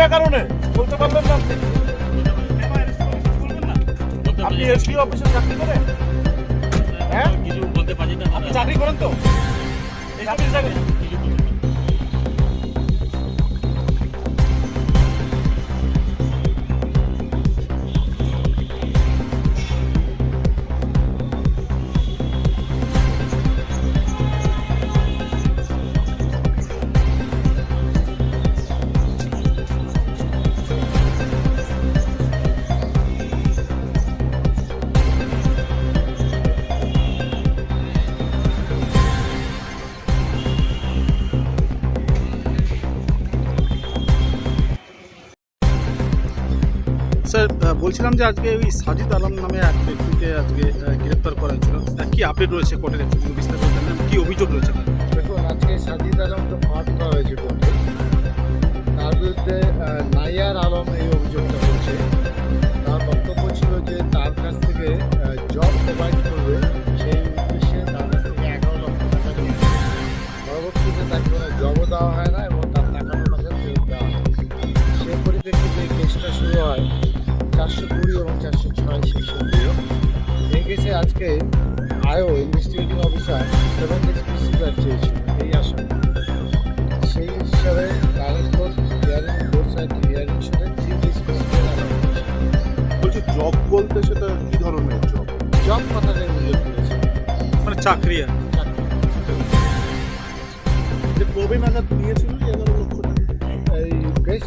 বিনা কারণে বলতে পারবেন না আপনি এসপি অফিসে চাকরি করেন? হ্যাঁ, কিছু বলতে পারি না। আপনি চাকরি করেন তো? এই চাকরি কিছু বলতে পারি না। স্যার বলছিলাম যে আজকে ওই সাজিদ আলম নামে এক ব্যক্তিকে আজকে গ্রেপ্তার করা হয়েছিল, কি আপডেট রয়েছে কোর্টের কাছে বিস্তারিত জানেন, কি অভিযোগ রয়েছে? দেখুন, আজকে সাজিদ আলমকে ফাঁদ করা হয়েছে কোর্টে। তার বিরুদ্ধে নাইয়ার আলম এই অভিযোগটা করছে। তার বক্তব্য ছিল যে তার কাছ থেকে জব প্রোভাইড করবে, সেই উদ্দেশ্যে তার কাছ থেকে 11 লক্ষ টাকা নিয়ে পরবর্তীতে তাকে কোনো জবও দেওয়া হয় না এবং তার টাকাটা তাকে ফেরত দেওয়া হয়। সে পরিপ্রেক্ষিতে এই কেসটা শুরু হয় 420 এবং 406 সেকশন দিয়ে। এই কেসে আজকে আয়ও ইনভেস্টিগেটিং অফিসার 7 days পিসিআর চেয়েছিল এই আসামি। সেই হিসাবে direct court hearing court side hearing সাথে 3 days পিসিআর আলাদা করেছে। বলছি জব বলতে সেটা কি ধরনের জব? জব কথাটাই উল্লেখ করেছে, মানে চাকরি আর চাকরি। যে কবে নাগাদ নিয়েছিল 11 লক্ষ টাকা? এই বেশ